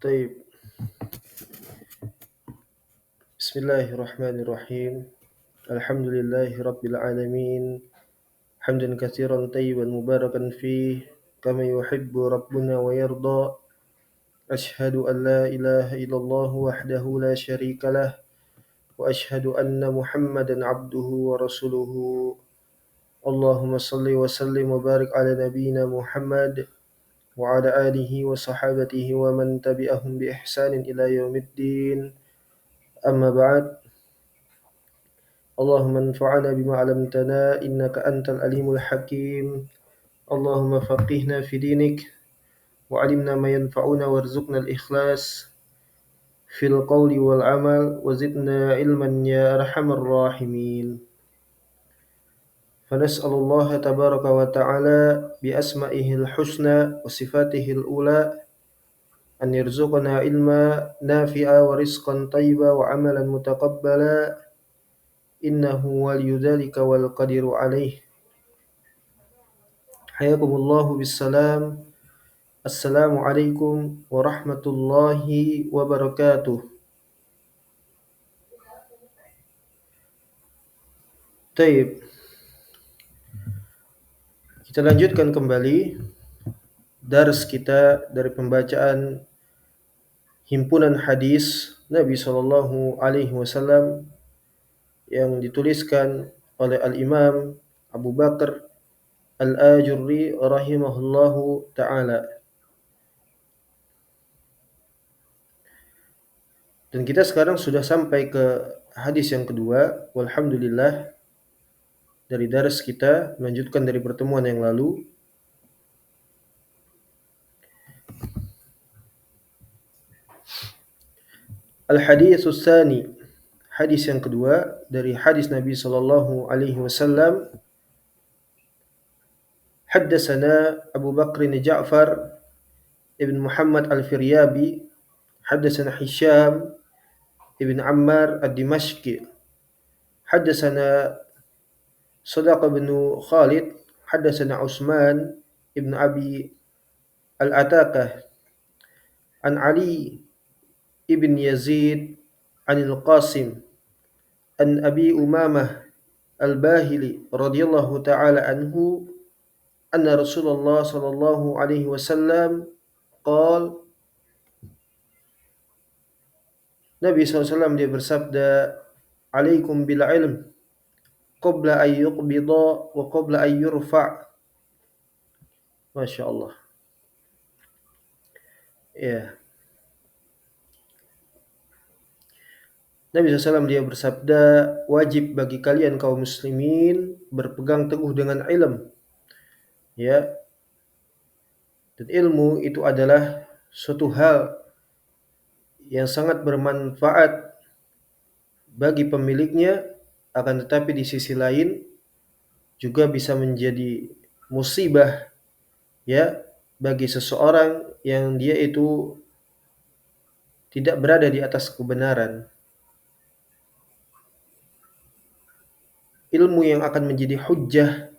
طيب. بسم الله الرحمن الرحيم. الحمد لله رب العالمين، حمدا كثيرا طيبا مباركا فيه كما يحب ربنا ويرضى. أشهد أن لا إله إلا الله وحده لا شريك له، وأشهد أن محمدا عبده ورسوله. اللهم صل وسلم وبارك على نبينا محمد وعلى آله وصحابته ومن تبعهم بإحسان إلى يوم الدين. أما بعد، اللهم انفعنا بما علمتنا إنك أنت العليم الحكيم. اللهم فقهنا في دينك وعلمنا ما ينفعنا وارزقنا الإخلاص في القول والعمل وزدنا علما يا أرحم الراحمين. فنسأل الله تبارك وتعالى بأسمائه الحسنى وصفاته الأولى أن يرزقنا علما نافعا ورزقا طيبا وعملا متقبلا، إنه ولي ذلك والقدير عليه. حياكم الله بالسلام. السلام عليكم ورحمة الله وبركاته. Taib. Kita lanjutkan kembali dars kita dari pembacaan himpunan hadis Nabi Shallallahu Alaihi Wasallam yang dituliskan oleh Al-Imam Abu Bakar Al-Ajurri rahimahullahu ta'ala. Dan kita sekarang sudah sampai ke hadis yang kedua, walhamdulillah, dari dars kita, melanjutkan dari pertemuan yang lalu. Al-haditsus tsani, hadis yang kedua dari hadis Nabi sallallahu alaihi wasallam. Haddatsana Abu Bakr Ja'far ibn Muhammad Al-Firyabi, haddatsana Hisham ibn Ammar Ad-Dimashqi, haddatsana Sadaq bin Khalid, haddatsana Utsman ibn Abi Al-Ataqah an Ali ibn Yazid an Al-Qasim an Abi Umamah Al-Bahili radhiyallahu ta'ala anhu anna Rasulullah sallallahu alaihi wasallam qala, Nabi SAW dia bersabda, alaikum bil ilm qabla an yuqbida wa qabla an yurfa'. Masya Allah. Ya. Nabi SAW dia bersabda, wajib bagi kalian kaum muslimin berpegang teguh dengan ilm. Ya. Dan ilmu itu adalah suatu hal yang sangat bermanfaat bagi pemiliknya, akan tetapi di sisi lain juga bisa menjadi musibah ya bagi seseorang yang dia itu tidak berada di atas kebenaran. Ilmu yang akan menjadi hujjah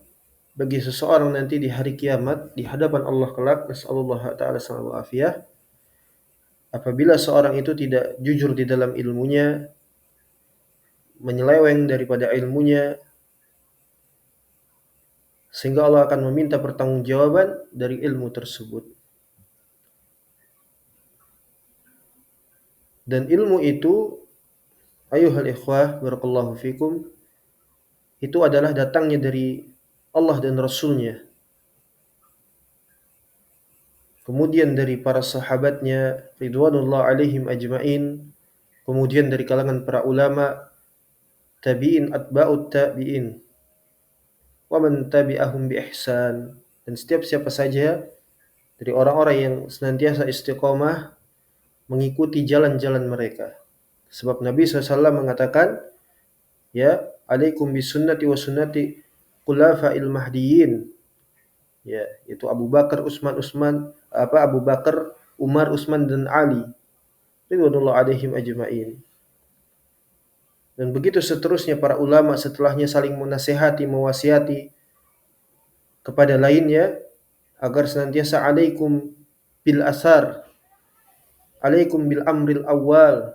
bagi seseorang nanti di hari kiamat di hadapan Allah kelak, nasallallahu taala sallallahu afiyah, apabila seorang itu tidak jujur di dalam ilmunya, menyeleweng daripada ilmunya, sehingga Allah akan meminta pertanggungjawaban dari ilmu tersebut. Dan ilmu itu, ayuhal ikhwah barakallahu fikum, itu adalah datangnya dari Allah dan Rasulnya, kemudian dari para sahabatnya ridwanullah alaihim ajma'in, kemudian dari kalangan para ulama, tabi'in atba'ut tabi'in, wa man tabi'ahum bi ihsan, dan setiap siapa saja dari orang-orang yang senantiasa istiqomah mengikuti jalan-jalan mereka. Sebab Nabi SAW mengatakan, ya, alaikum bisunnati wa sunnati khulafa'il mahdiyyin. Ya, itu Abu Bakar, Abu Bakar, Umar, Utsman dan Ali ridwanullah alaihim ajma'in. Dan begitu seterusnya para ulama setelahnya saling menasihati, mewasiati kepada lainnya agar senantiasa alaikum bil asar, alaikum bil amril awal,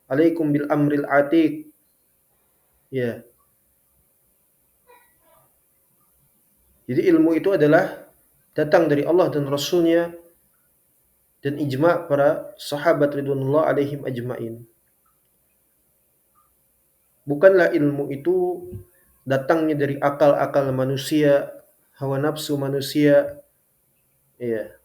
alaikum bil amril atiq. Ya. Jadi ilmu itu adalah datang dari Allah dan Rasulnya dan ijma' para sahabat ridwanullah alaihim ajma'in. Bukanlah ilmu itu datangnya dari akal-akal manusia, hawa nafsu manusia. Ya.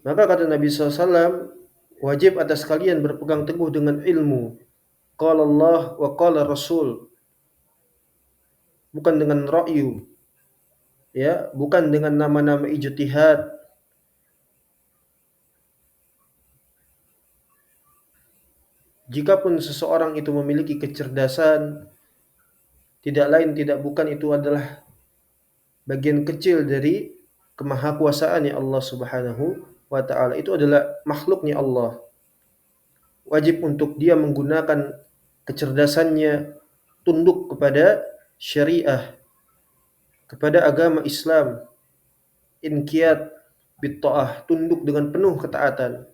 Maka kata Nabi SAW, wajib atas kalian berpegang teguh dengan ilmu. Qala Allah wa qala Rasul. Bukan dengan ra'yu. Ya, bukan dengan nama-nama ijtihad. Jikapun seseorang itu memiliki kecerdasan, tidak lain tidak bukan itu adalah bagian kecil dari kemahakuasaan Allah Subhanahu wa taala. Itu adalah makhluknya Allah. Wajib untuk dia menggunakan kecerdasannya tunduk kepada syariah, kepada agama Islam, inqiyad bitta'ah, tunduk dengan penuh ketaatan.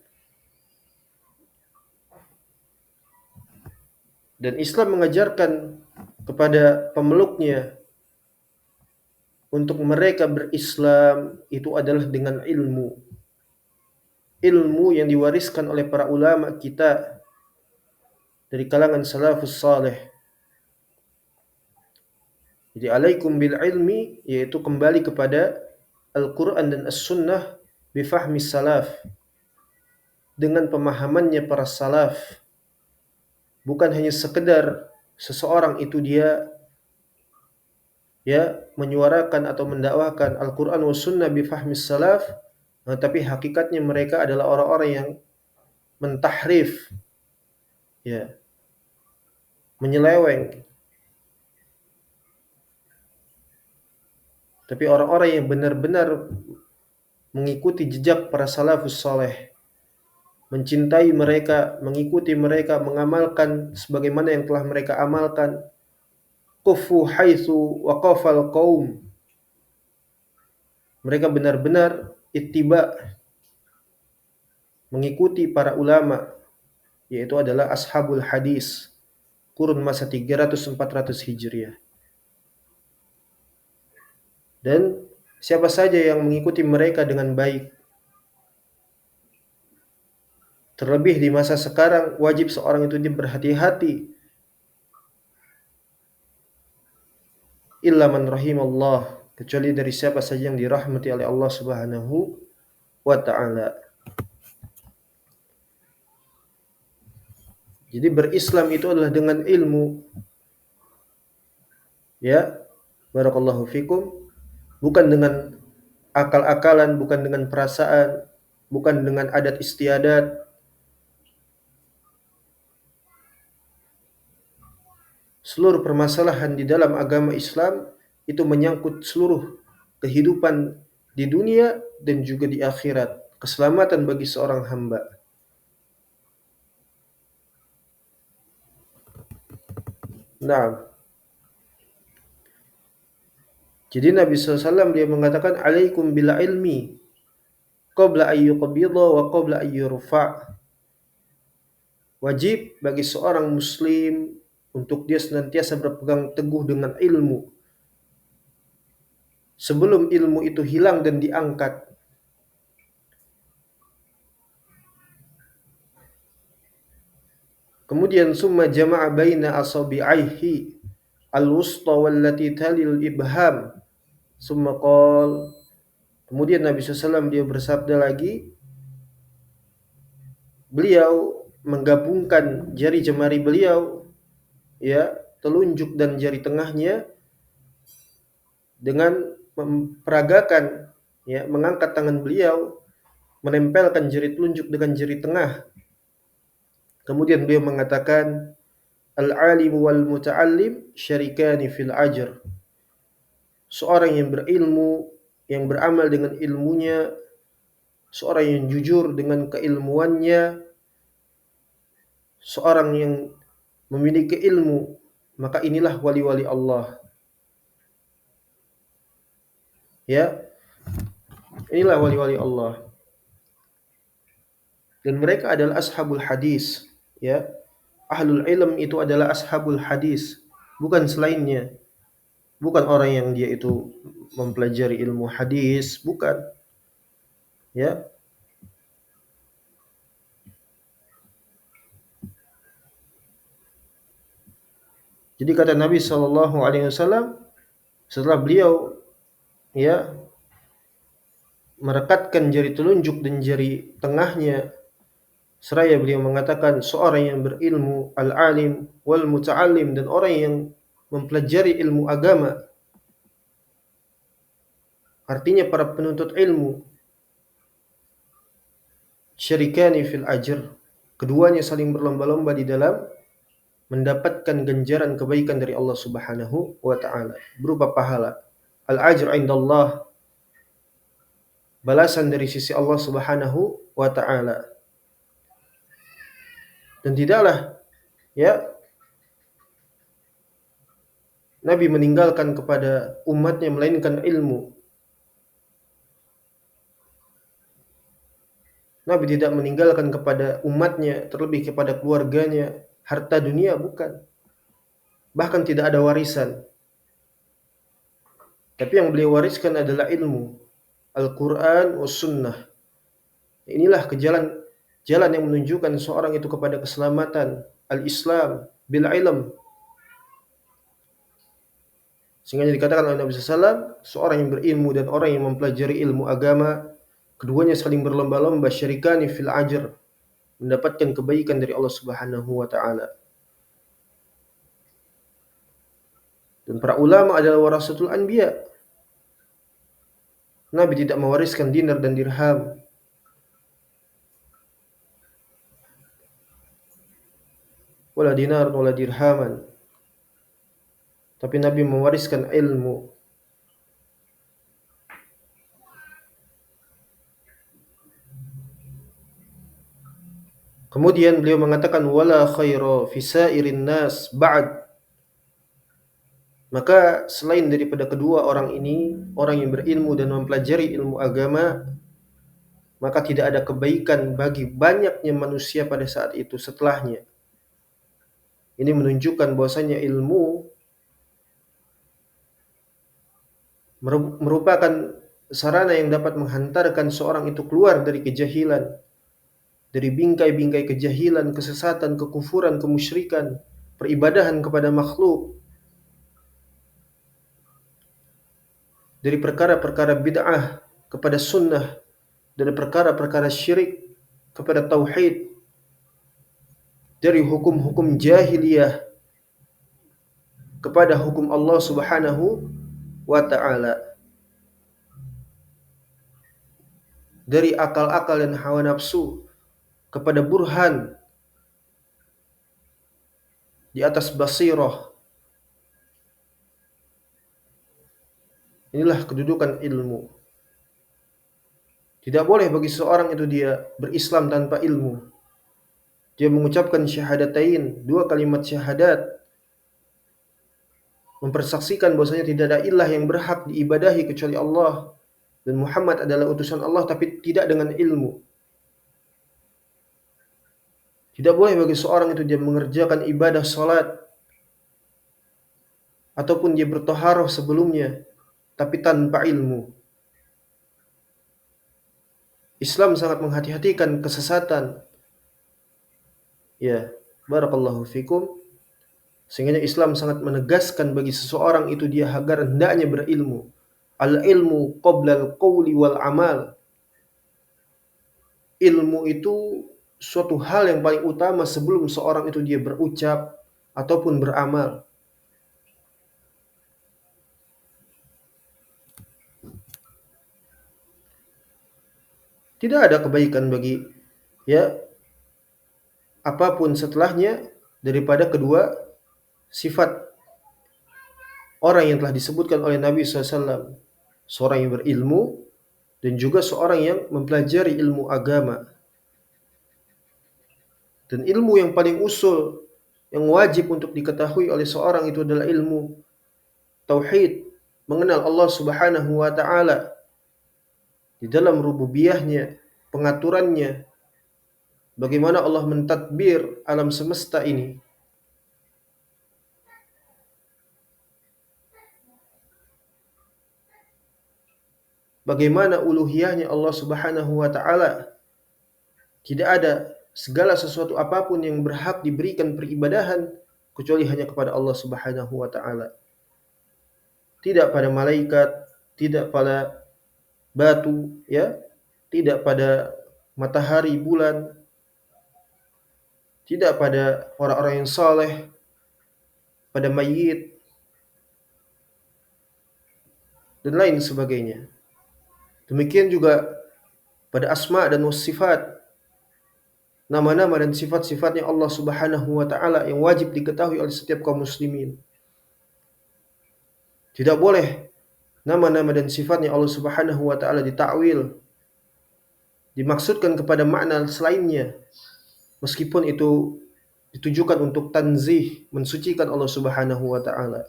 Dan Islam mengajarkan kepada pemeluknya untuk mereka berislam itu adalah dengan ilmu. Ilmu yang diwariskan oleh para ulama kita dari kalangan salafus saleh. Jadi alaikum bil ilmi, yaitu kembali kepada Al-Quran dan As-Sunnah bifahmi salaf, dengan pemahamannya para salaf. Bukan hanya sekedar seseorang itu dia menyuarakan atau mendakwahkan Al-Quran wa Sunnah bifahmi salaf, tapi hakikatnya mereka adalah orang-orang yang mentahrif, ya, menyeleweng. Tapi orang-orang yang benar-benar mengikuti jejak para salafus saleh, mencintai mereka, mengikuti mereka, mengamalkan sebagaimana yang telah mereka amalkan. Kufu haitsu waqafal qaum. Mereka benar-benar ittiba, mengikuti para ulama, yaitu adalah ashabul hadis, kurun masa 300-400 Hijriah. Dan siapa saja yang mengikuti mereka dengan baik, terlebih di masa sekarang, wajib seorang itu dia berhati-hati. Illa man rahimallah, kecuali dari siapa saja yang dirahmati oleh Allah Subhanahu wa taala. Jadi berislam itu adalah dengan ilmu. Ya, barakallahu fikum. Bukan dengan akal-akalan, bukan dengan perasaan, bukan dengan adat istiadat. Seluruh permasalahan di dalam agama Islam itu menyangkut seluruh kehidupan di dunia dan juga di akhirat. Keselamatan bagi seorang hamba. Nah, jadi Nabi SAW dia mengatakan alaikum bila ilmi qabla ayyuqbidha wa qabla ayyurfa'. Wajib bagi seorang muslim untuk dia senantiasa berpegang teguh dengan ilmu sebelum ilmu itu hilang dan diangkat. Kemudian summa jama'a baina asabi'aihi al-wusta wallati talil ibham. Summa qala, kemudian Nabi SAW dia bersabda lagi, beliau menggabungkan jari jemari beliau, ya, telunjuk dan jari tengahnya dengan memperagakan, ya, mengangkat tangan beliau, menempelkan jari telunjuk dengan jari tengah. Kemudian beliau mengatakan, al-alimu wal muta'allim syarikani fil ajr. Seorang yang berilmu, yang beramal dengan ilmunya, seorang yang jujur dengan keilmuannya, seorang yang memiliki ilmu, maka inilah wali-wali Allah. Ya. Inilah wali-wali Allah. Dan mereka adalah ashabul hadis, ya. Ahlul ilm itu adalah ashabul hadis, bukan selainnya. Bukan orang yang dia itu mempelajari ilmu hadis, bukan, ya. Jadi kata Nabi Shallallahu alaihi wasallam setelah beliau, ya, merekatkan jari telunjuk dan jari tengahnya seraya beliau mengatakan seorang yang berilmu, al-alim wal muta'allim, dan orang yang mempelajari ilmu agama, artinya para penuntut ilmu, syarikani fil ajr, keduanya saling berlomba-lomba di dalam mendapatkan ganjaran kebaikan dari Allah Subhanahu wa taala berupa pahala. Al-ajr indallah, balasan dari sisi Allah Subhanahu wa taala. Dan tidaklah, ya, Nabi meninggalkan kepada umatnya melainkan ilmu. Nabi tidak meninggalkan kepada umatnya, terlebih kepada keluarganya, harta dunia, bukan. Bahkan tidak ada warisan. Tapi yang beliau wariskan adalah ilmu, Al-Quran was sunnah. Inilah jalan yang menunjukkan seorang itu kepada keselamatan, al-Islam bil ilm. Sehingga dikatakan oleh Nabi SAW, seorang yang berilmu dan orang yang mempelajari ilmu agama, keduanya saling berlomba-lomba, syarikani fil ajr, mendapatkan kebaikan dari Allah Subhanahu wa taala. Dan para ulama adalah warasatul anbiya. Nabi tidak mewariskan dinar dan dirham. Wala dinar wala dirhaman. Tapi Nabi mewariskan ilmu. Kemudian beliau mengatakan wala khaira fi sairin nas ba'd. Maka selain daripada kedua orang ini, orang yang berilmu dan mempelajari ilmu agama, maka tidak ada kebaikan bagi banyaknya manusia pada saat itu setelahnya. Ini menunjukkan bahwasanya ilmu merupakan sarana yang dapat menghantarkan seorang itu keluar dari kejahilan, dari bingkai-bingkai kejahilan, kesesatan, kekufuran, kemusyrikan, peribadahan kepada makhluk, dari perkara-perkara bid'ah kepada sunnah, dari perkara-perkara syirik kepada tauhid, dari hukum-hukum jahiliyah kepada hukum Allah Subhanahu wa taala, dari akal-akal dan hawa nafsu kepada burhan di atas basirah. Inilah kedudukan ilmu. Tidak boleh bagi seorang itu dia berislam tanpa ilmu. Dia mengucapkan syahadatain, dua kalimat syahadat, mempersaksikan bahwasanya tidak ada ilah yang berhak diibadahi kecuali Allah dan Muhammad adalah utusan Allah, tapi tidak dengan ilmu. Tidak boleh bagi seorang itu dia mengerjakan ibadah salat ataupun dia bertaharah sebelumnya tapi tanpa ilmu. Islam sangat menghati-hatikan kesesatan. Ya, barakallahu fikum. Sehingga Islam sangat menegaskan bagi seseorang itu dia agar hendaknya berilmu. Al-ilmu qabla al-qawli wal amal. Ilmu itu suatu hal yang paling utama sebelum seorang itu dia berucap ataupun beramal. Tidak ada kebaikan bagi, ya, apapun setelahnya daripada kedua sifat orang yang telah disebutkan oleh Nabi SAW. Seorang yang berilmu dan juga seorang yang mempelajari ilmu agama. Dan ilmu yang paling usul, yang wajib untuk diketahui oleh seorang itu adalah ilmu tauhid, mengenal Allah Subhanahu wa taala. di dalam rububiyahnya, pengaturannya, bagaimana Allah mentadbir alam semesta ini, bagaimana uluhiyahnya Allah Subhanahu wa taala. Tidak ada segala sesuatu apapun yang berhak diberikan peribadahan kecuali hanya kepada Allah Subhanahu wa taala. Tidak pada malaikat, tidak pada batu, ya, tidak pada matahari, bulan, tidak pada orang-orang yang saleh, pada mayit dan lain sebagainya. Demikian juga pada asma dan sifat, nama-nama dan sifat-sifatnya Allah Subhanahu wa taala yang wajib diketahui oleh setiap kaum muslimin. Tidak boleh nama-nama dan sifatnya Allah Subhanahu wa taala ditakwil, dimaksudkan kepada makna selainnya, meskipun itu ditujukan untuk tanzih, mensucikan Allah Subhanahu wa taala.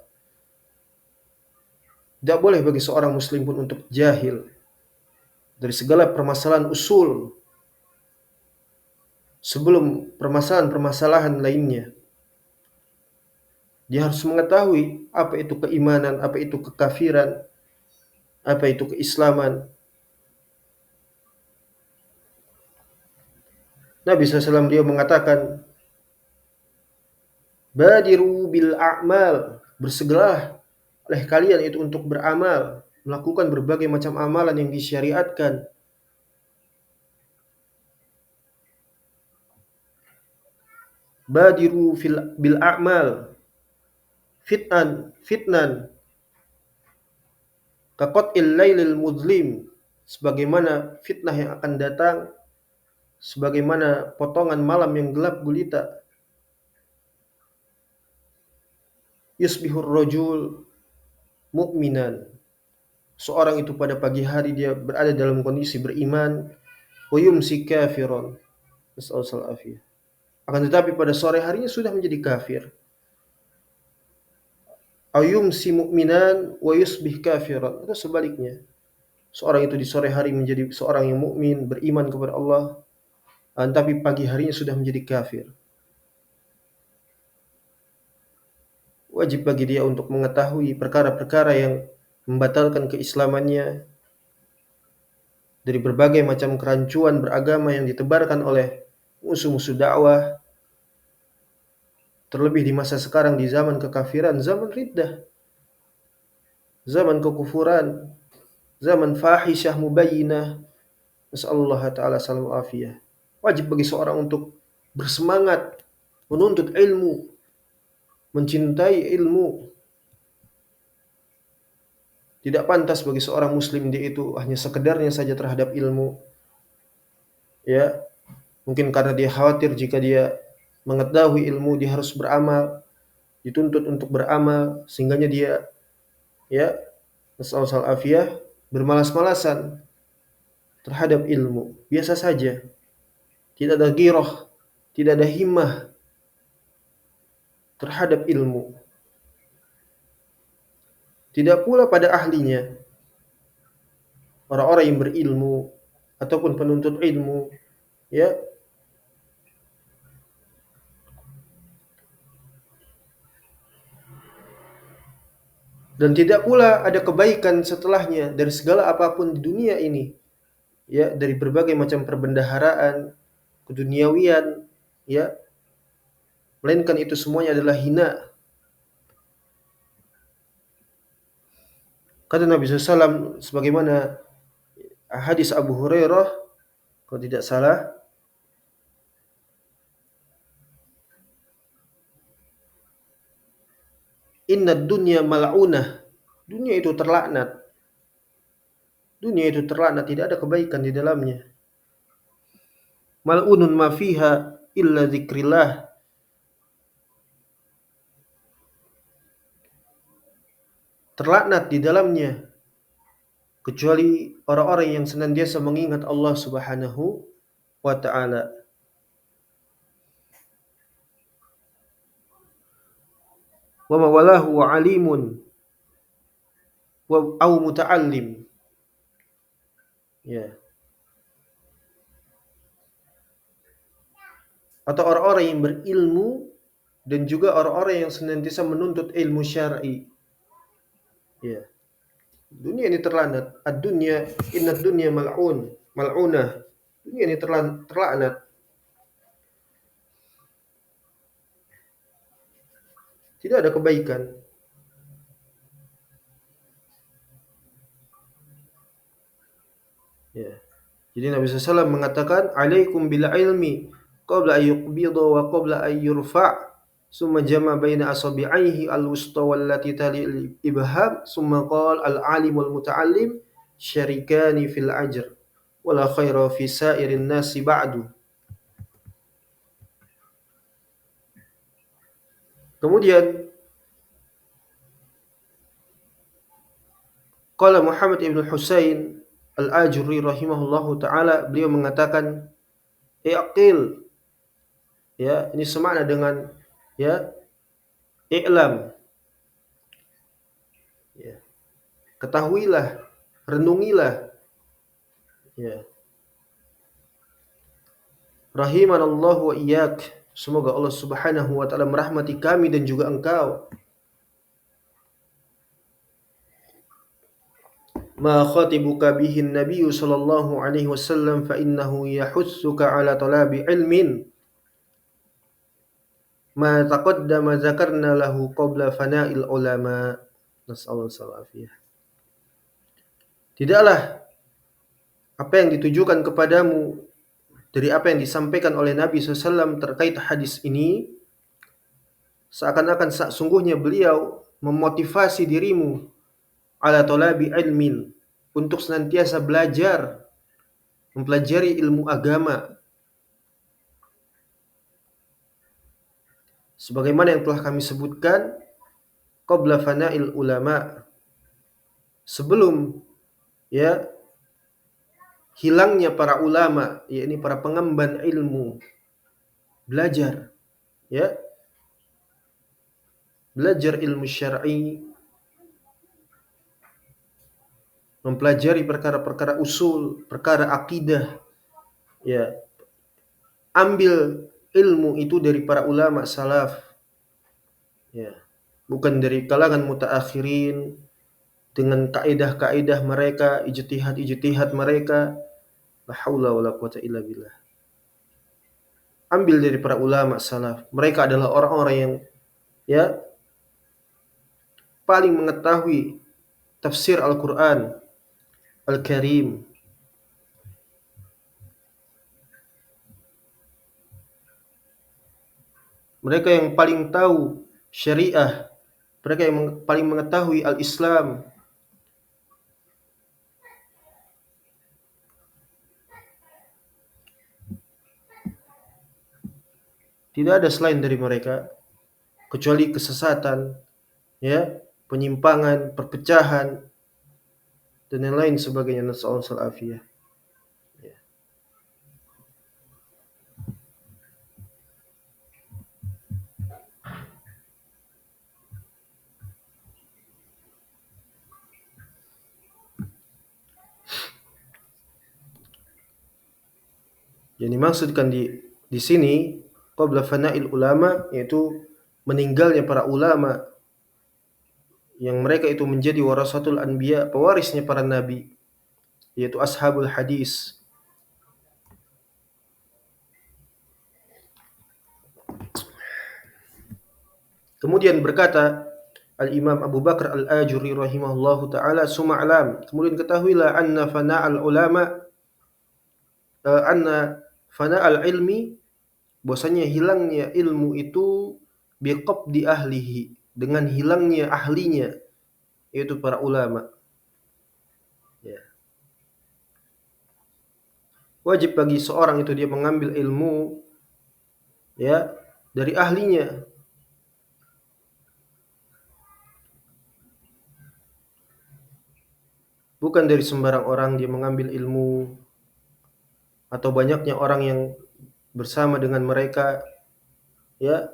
Tidak boleh bagi seorang muslim pun untuk jahil dari segala permasalahan usul sebelum permasalahan-permasalahan lainnya. Dia harus mengetahui apa itu keimanan, apa itu kekafiran, apa itu keislaman. Nabi SAW dia mengatakan, badiru bil a'mal, bersegeralah oleh kalian itu untuk beramal, melakukan berbagai macam amalan yang disyariatkan. Badiru bil a'mal, fitnan kaqat'il lailil muzlim, sebagaimana fitnah yang akan datang, sebagaimana potongan malam yang gelap gulita. Yusbihur rajul mu'minan, seorang itu pada pagi hari dia berada dalam kondisi beriman, wa yumsi kafiron, nasallallahu alaihi. Akan tetapi pada sore harinya sudah menjadi kafir. Ayumsi mu'minan wa yusbih kafiran, atau sebaliknya, seorang itu di sore hari menjadi seorang yang mukmin, beriman kepada Allah, tapi pagi harinya sudah menjadi kafir. Wajib bagi dia untuk mengetahui perkara-perkara yang membatalkan keislamannya dari berbagai macam kerancuan beragama yang ditebarkan oleh musuh-musuh dakwah, terlebih di masa sekarang, di zaman kekafiran, zaman riddah, zaman kekufuran, zaman fahisyah mubayyinah. Nasallallahu taala salam afiyah. Wajib bagi seorang untuk bersemangat menuntut ilmu, mencintai ilmu. Tidak pantas bagi seorang muslim dia itu hanya sekedarnya saja terhadap ilmu. Ya, mungkin karena dia khawatir jika dia mengetahui ilmu dia harus beramal, dituntut untuk beramal, sehingganya dia, ya, nasallallahu afiyah, bermalas-malasan terhadap ilmu. Biasa saja. Tidak ada ghirah, tidak ada himmah terhadap ilmu. Tidak pula pada ahlinya, orang-orang yang berilmu ataupun penuntut ilmu, ya, dan tidak pula ada kebaikan setelahnya dari segala apapun di dunia ini, ya, dari berbagai macam perbendaharaan, keduniawian, ya, melainkan itu semuanya adalah hina. Kata Nabi SAW sebagaimana hadis Abu Hurairah kalau tidak salah, inna dunya mal'unah, dunia itu terlaknat. Dunia itu terlaknat, tidak ada kebaikan di dalamnya. Mal'unun ma fiha illa dzikrillah, terlaknat di dalamnya kecuali orang-orang yang senantiasa mengingat Allah Subhanahu wa taala. Wa mawalahu alimun wa au muta'allim, Ya. Atau orang-orang yang berilmu dan juga orang-orang yang senantiasa menuntut ilmu syar'i. Ya. Dunia ini terlanat. Ad-dunya innad dunya mal'un, mal'unah. Dunia ini terlaknat. Tidak ada kebaikan. Ya. Jadi Nabi SAW mengatakan, "Alaikum bil ilmi qabla an yuqbida wa qabla an yurfa'." Summa jama baina asabi'aihi al-wusta wallati tali al-ibham, summa qala al-alim wal muta'allim syarikani fil ajr wala khaira fi sa'irin nasi ba'du. Kemudian qala Muhammad ibn Husain al-Ajurri rahimahullahu taala, beliau mengatakan, "Iqil." Ya, ini semakna dengan ya, i'lam. Ya, ketahuilah, renungilah. Ya. Rahimanallahu wa iyyak. Semoga Allah Subhanahu wa taala merahmati kami dan juga engkau. Ma khatibuka bihi an-nabiy sallallahu alaihi wasallam fa innahu yahussuka ala talabi ilmin ma taqaddama zakarna lahu qabla fana'il ulama. Nas'alullah salafiyah. Tidaklah apa yang ditujukan kepadamu dari apa yang disampaikan oleh Nabi SAW terkait hadis ini, seakan-akan sungguhnya beliau memotivasi dirimu ala talabi ilmin, untuk senantiasa belajar, mempelajari ilmu agama. Sebagaimana yang telah kami sebutkan, qabla fana'il ulama, sebelum ya hilangnya para ulama, yakni para pengemban ilmu. Belajar, ya, belajar ilmu syar'i, mempelajari perkara-perkara usul, perkara akidah, ya. Ambil ilmu itu dari para ulama salaf, ya. Bukan dari kalangan mutaakhirin dengan kaidah-kaidah mereka, ijtihad-ijtihad mereka. La haula wala quwata illa billah. Ambil dari para ulama salaf. Mereka adalah orang-orang yang ya paling mengetahui tafsir Al-Qur'an Al-Karim. Mereka yang paling tahu syariah, mereka yang paling mengetahui al-Islam. Tidak ada selain dari mereka kecuali kesesatan, ya, penyimpangan, perpecahan dan yang lain sebagainya. Nasallallahu alaihi. Yang dimaksudkan di sini qabla fana'il ulama, yaitu meninggalnya para ulama yang mereka itu menjadi warasatul anbiya, pewarisnya para nabi, yaitu ashabul hadis. Kemudian berkata Al-Imam Abu Bakar Al-Ajuri rahimahullahu taala, "Suma'lam." Kemudian ketahuilah anna fana'al ilmi, bahwasanya hilangnya ilmu itu biqabdi ahlihi, dengan hilangnya ahlinya, yaitu para ulama. Ya. Wajib bagi seorang itu dia mengambil ilmu ya dari ahlinya. Bukan dari sembarang orang dia mengambil ilmu, atau banyaknya orang yang bersama dengan mereka, ya.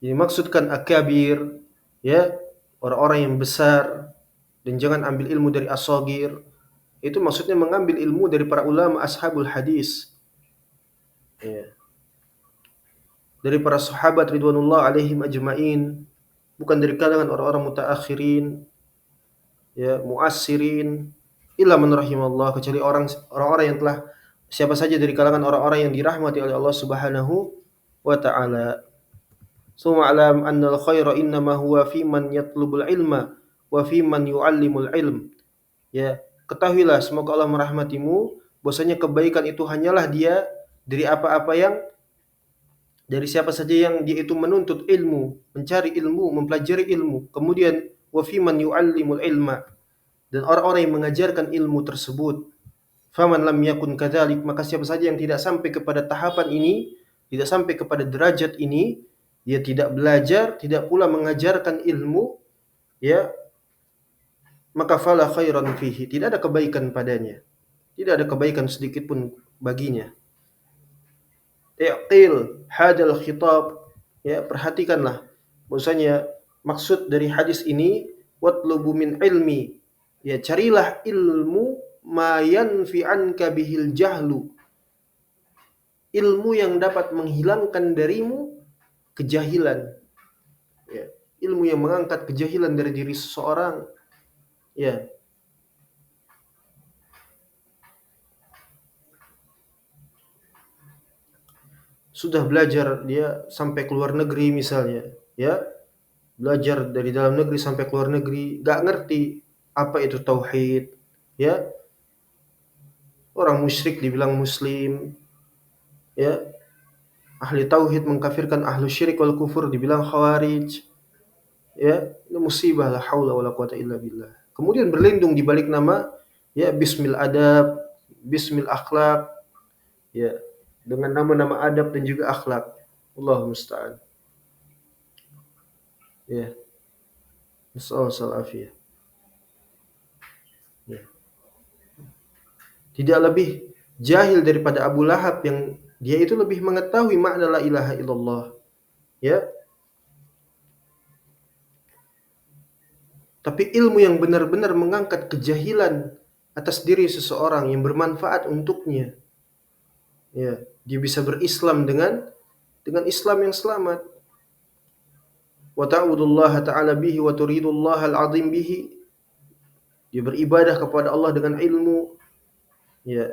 Dimaksudkan akabir, ya, orang-orang yang besar, dan jangan ambil ilmu dari as-saghir. Itu maksudnya mengambil ilmu dari para ulama ashabul hadis, ya, dari para sahabat ridwanullah alaihim ajmain, bukan dari kalangan orang-orang mutaakhirin, ya, muassirin, illa man rahimallah, kecuali orang-orang yang telah, siapa saja dari kalangan orang-orang yang dirahmati oleh Allah Subhanahu wa taala. Summa alam annal khaira innama huwa fi man yatlubul ilma wa fi man yu'allimul ilm. Ya, ketahuilah semoga Allah merahmatimu bahwasanya kebaikan itu hanyalah dia dari apa-apa yang, dari siapa saja yang dia itu menuntut ilmu, mencari ilmu, mempelajari ilmu. Kemudian wa fi man yu'allimul ilma, dan orang-orang yang mengajarkan ilmu tersebut. Faman lam yakun kadzalik, maka siapa saja yang tidak sampai kepada tahapan ini, tidak sampai kepada derajat ini, dia tidak belajar, tidak pula mengajarkan ilmu, ya, maka fala khairan fihi, tidak ada kebaikan padanya. Tidak ada kebaikan sedikit pun baginya. I'qil hadal khitab, ya, perhatikanlah bahwasanya maksud dari hadis ini watlubu min ilmi, ya, carilah ilmu ma yanfi anka bihil jahlu, ilmu yang dapat menghilangkan darimu kejahilan, ya, ilmu yang mengangkat kejahilan dari diri seseorang, ya. Sudah belajar dia sampai keluar negeri misalnya, ya, belajar dari dalam negeri sampai keluar negeri, gak ngerti apa itu tauhid, ya, orang musyrik dibilang muslim, ya, ahli tauhid mengkafirkan ahlu syirik wal kufur dibilang khawarij, ya, ini musibah, la haula wala quwata illa billah. Kemudian berlindung di balik nama, ya, bismil adab, bismil akhlak, ya, dengan nama-nama adab dan juga akhlak. Allahu musta'an. Ya, nasallahu afiyah. Ya. Tidak lebih jahil daripada Abu Lahab yang dia itu lebih mengetahui makna la ilaha illallah, ya. Tapi ilmu yang benar-benar mengangkat kejahilan atas diri seseorang yang bermanfaat untuknya, ya, dia bisa berislam dengan Islam yang selamat. Wa ta'budullaha ta'ala bihi wa turidullaha al-'azim bihi. Dia beribadah kepada Allah dengan ilmu, ya.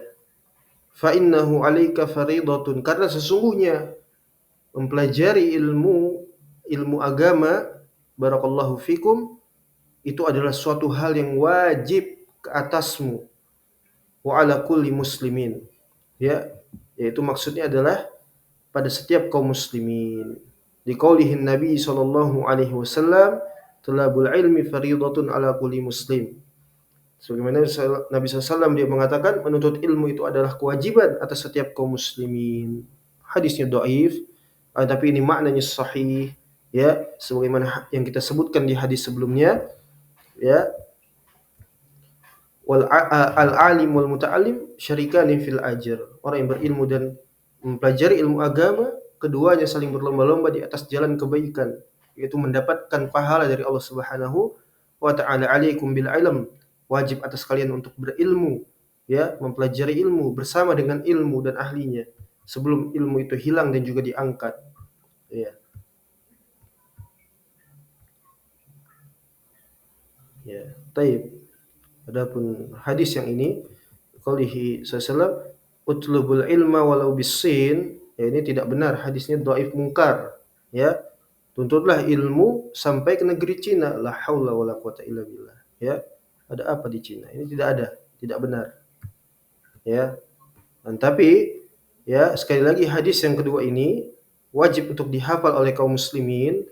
Fa innahu 'alaika fariidatun, karena sesungguhnya mempelajari ilmu agama, barakallahu fikum, itu adalah suatu hal yang wajib ke atasmu, wa ala kulli muslimin, ya, yaitu maksudnya adalah pada setiap kaum muslimin. Di qaulihin Nabi sallallahu alaihi wasallam, talabul ilmi fariidatun ala kulli muslim. Sebagaimana Nabi SAW dia mengatakan menuntut ilmu itu adalah kewajiban atas setiap kaum muslimin. Hadisnya dhaif, tapi ini maknanya sahih, ya, sebagaimana yang kita sebutkan di hadis sebelumnya, ya, wal al-alim wal muta'allim syarikani fil ajr. Orang yang berilmu dan mempelajari ilmu agama, keduanya saling berlomba-lomba di atas jalan kebaikan, yaitu mendapatkan pahala dari Allah Subhanahu wa taala. Alaikum bil ilm, wajib atas kalian untuk berilmu, ya, mempelajari ilmu bersama dengan ilmu dan ahlinya sebelum ilmu itu hilang dan juga diangkat, ya. Ya, taib. Adapun hadis yang ini, qaulihi sallallahu, utlubul ilma walau bisin, ya, ini tidak benar, hadisnya dhaif munkar, ya. Tuntutlah ilmu sampai ke negeri Cina, la haula wala quwata illa billah, ya. Ada apa di Cina? Ini tidak ada, tidak benar, ya. Dan tapi, ya, sekali lagi hadis yang kedua ini wajib untuk dihafal oleh kaum muslimin.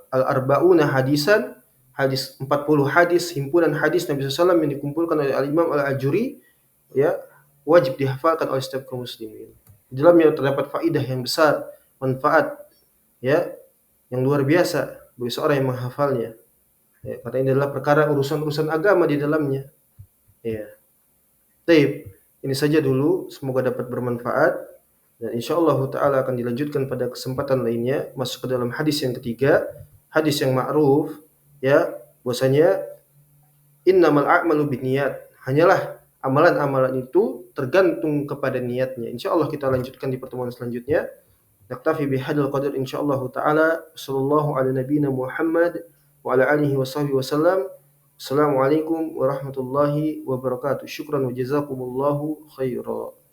Al-arba'una hadisan, hadis 40 hadis, himpunan hadis Nabi SAW yang dikumpulkan oleh Al-Imam Al-Ajuri, ya, wajib dihafalkan oleh setiap kaum muslimin. Di dalamnya terdapat faidah yang besar, manfaat, ya, yang luar biasa bagi seorang yang menghafalnya, ya, karena ini adalah perkara urusan-urusan agama di dalamnya, ya. Baik, ini saja dulu, semoga dapat bermanfaat. Dan insyaallah taala akan dilanjutkan pada kesempatan lainnya masuk ke dalam hadis yang ketiga, hadis yang ma'ruf ya, bahwasanya innamal a'malu binniyat. Hanyalah amalan-amalan itu tergantung kepada niatnya. Insyaallah kita lanjutkan di pertemuan selanjutnya. Naktafi bihadzal qadar insyaallah taala. Sallallahu ala nabiyyina Muhammad wa ala alihi wa sahbihi wasallam. Assalamualaikum warahmatullahi wabarakatuh. Syukran wa jazakumullahu khairan.